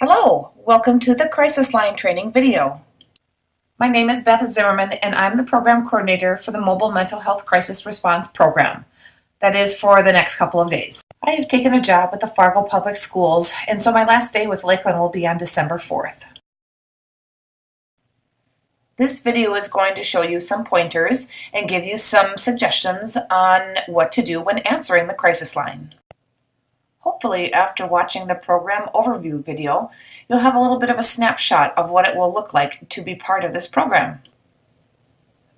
Hello, welcome to the Crisis Line training video. My name is Beth Zimmerman and I'm the program coordinator for the Mobile Mental Health Crisis Response Program. That is for the next couple of days. I have taken a job with the Fargo Public Schools, and so my last day with Lakeland will be on December 4th. This video is going to show you some pointers and give you some suggestions on what to do when answering the crisis line. Hopefully, after watching the program overview video, you'll have a little bit of a snapshot of what it will look like to be part of this program.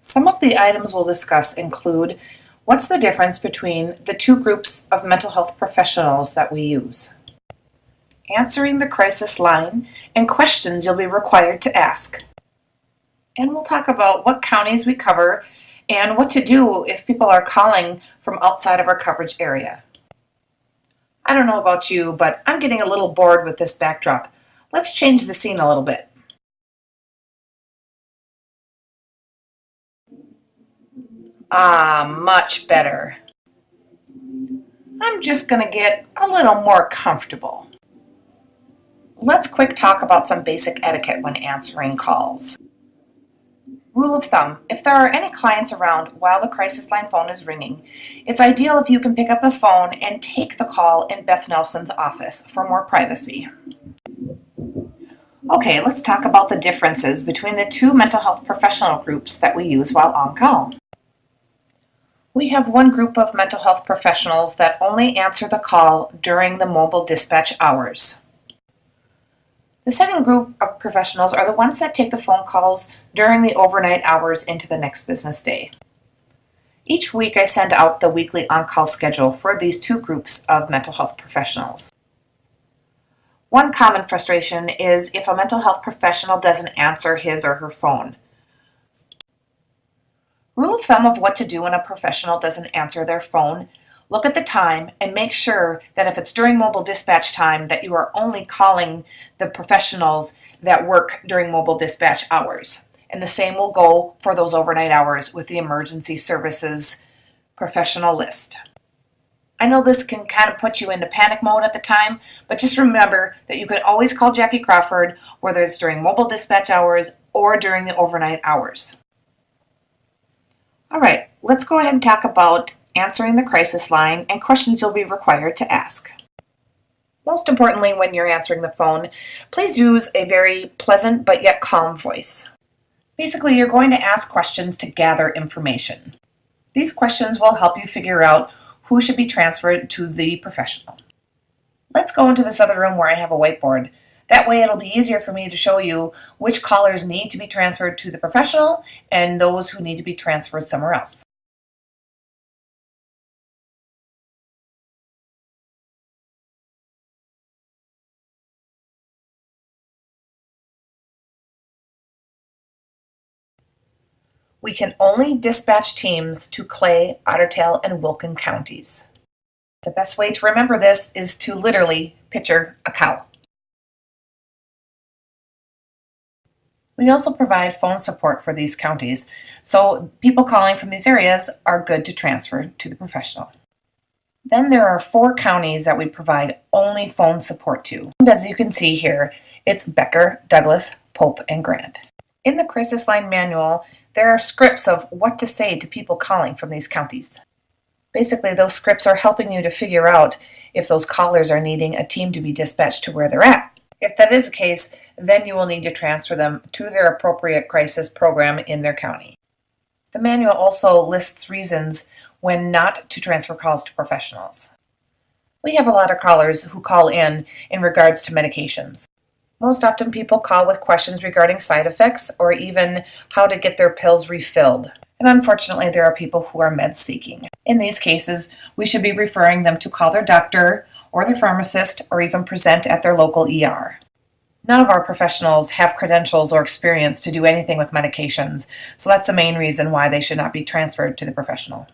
Some of the items we'll discuss include what's the difference between the two groups of mental health professionals that we use, answering the crisis line, and questions you'll be required to ask. And we'll talk about what counties we cover and what to do if people are calling from outside of our coverage area. I don't know about you, but I'm getting a little bored with this backdrop. Let's change the scene a little bit. Much better. I'm just going to get a little more comfortable. Let's quick talk about some basic etiquette when answering calls. Rule of thumb, if there are any clients around while the crisis line phone is ringing, it's ideal if you can pick up the phone and take the call in Beth Nelson's office for more privacy. Okay, let's talk about the differences between the two mental health professional groups that we use while on call. We have one group of mental health professionals that only answer the call during the mobile dispatch hours. The second group of professionals are the ones that take the phone calls during the overnight hours into the next business day. Each week I send out the weekly on-call schedule for these two groups of mental health professionals. One common frustration is if a mental health professional doesn't answer his or her phone. Rule of thumb of what to do when a professional doesn't answer their phone: look at the time and make sure that if it's during mobile dispatch time that you are only calling the professionals that work during mobile dispatch hours. And the same will go for those overnight hours with the emergency services professional list. I know this can kind of put you into panic mode at the time, but just remember that you can always call Jackie Crawford, whether it's during mobile dispatch hours or during the overnight hours. All right, let's go ahead and talk about answering the crisis line and questions you'll be required to ask. Most importantly, when you're answering the phone, please use a very pleasant but yet calm voice. Basically, you're going to ask questions to gather information. These questions will help you figure out who should be transferred to the professional. Let's go into this other room where I have a whiteboard. That way it'll be easier for me to show you which callers need to be transferred to the professional and those who need to be transferred somewhere else. We can only dispatch teams to Clay, Ottertail, and Wilkin counties. The best way to remember this is to literally picture a cow. We also provide phone support for these counties, so people calling from these areas are good to transfer to the professional. Then there are 4 counties that we provide only phone support to. And as you can see here, it's Becker, Douglas, Pope, and Grant. In the crisis line manual, there are scripts of what to say to people calling from these counties. Basically, those scripts are helping you to figure out if those callers are needing a team to be dispatched to where they're at. If that is the case, then you will need to transfer them to their appropriate crisis program in their county. The manual also lists reasons when not to transfer calls to professionals. We have a lot of callers who call in regards to medications. Most often people call with questions regarding side effects or even how to get their pills refilled. And unfortunately, there are people who are med seeking. In these cases, we should be referring them to call their doctor or their pharmacist or even present at their local ER. None of our professionals have credentials or experience to do anything with medications, so that's the main reason why they should not be transferred to the professional.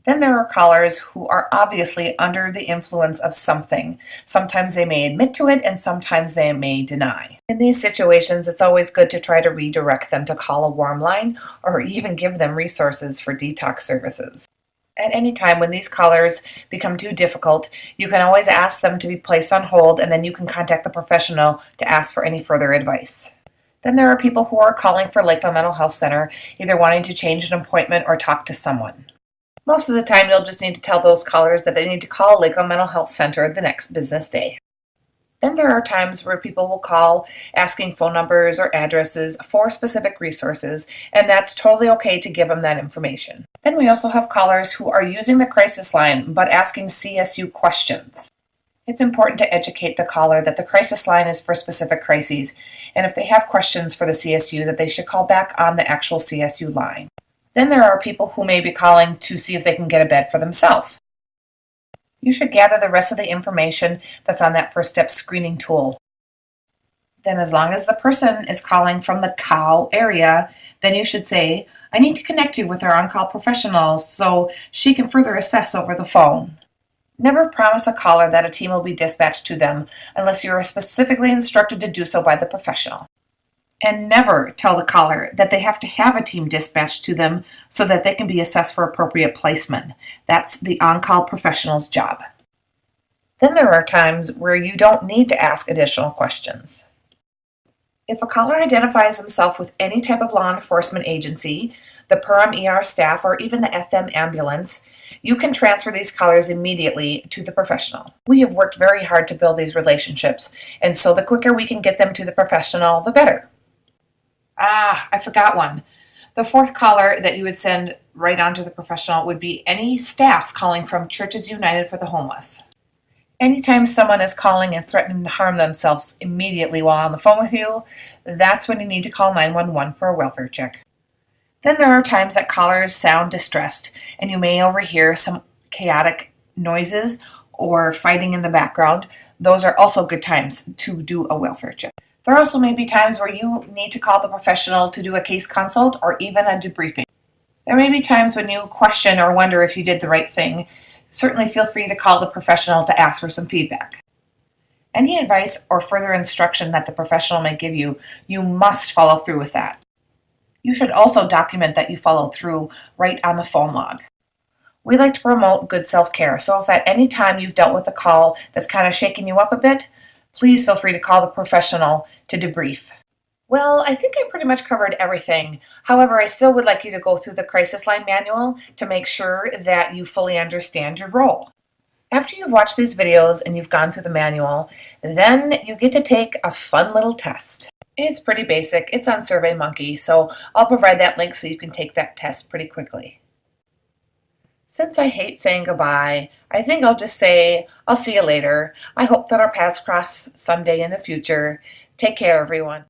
Then there are callers who are obviously under the influence of something. Sometimes they may admit to it and sometimes they may deny. In these situations, it's always good to try to redirect them to call a warm line or even give them resources for detox services. At any time when these callers become too difficult, you can always ask them to be placed on hold, and then you can contact the professional to ask for any further advice. Then there are people who are calling for Lakeland Mental Health Center, either wanting to change an appointment or talk to someone. Most of the time, you'll just need to tell those callers that they need to call Lakeland Mental Health Center the next business day. Then there are times where people will call asking phone numbers or addresses for specific resources, and that's totally okay to give them that information. Then we also have callers who are using the crisis line but asking CSU questions. It's important to educate the caller that the crisis line is for specific crises, and if they have questions for the CSU, that they should call back on the actual CSU line. Then there are people who may be calling to see if they can get a bed for themselves. You should gather the rest of the information that's on that first step screening tool. Then as long as the person is calling from the COW area, then you should say, I need to connect you with our on-call professional so she can further assess over the phone. Never promise a caller that a team will be dispatched to them unless you are specifically instructed to do so by the professional. And never tell the caller that they have to have a team dispatched to them so that they can be assessed for appropriate placement. That's the on-call professional's job. Then there are times where you don't need to ask additional questions. If a caller identifies himself with any type of law enforcement agency, the PERM ER staff, or even the FM ambulance, you can transfer these callers immediately to the professional. We have worked very hard to build these relationships, and so the quicker we can get them to the professional, the better. I forgot one. The fourth caller that you would send right on to the professional would be any staff calling from Churches United for the Homeless. Anytime someone is calling and threatening to harm themselves immediately while on the phone with you, that's when you need to call 911 for a welfare check. Then there are times that callers sound distressed, and you may overhear some chaotic noises or fighting in the background. Those are also good times to do a welfare check. There also may be times where you need to call the professional to do a case consult or even a debriefing. There may be times when you question or wonder if you did the right thing. Certainly feel free to call the professional to ask for some feedback. Any advice or further instruction that the professional may give you, you must follow through with that. You should also document that you followed through right on the phone log. We like to promote good self-care, so if at any time you've dealt with a call that's kind of shaking you up a bit, please feel free to call the professional to debrief. Well, I think I pretty much covered everything. However, I still would like you to go through the crisis line manual to make sure that you fully understand your role. After you've watched these videos and you've gone through the manual, then you get to take a fun little test. It's pretty basic. It's on SurveyMonkey, so I'll provide that link so you can take that test pretty quickly. Since I hate saying goodbye, I think I'll just say, I'll see you later. I hope that our paths cross someday in the future. Take care, everyone.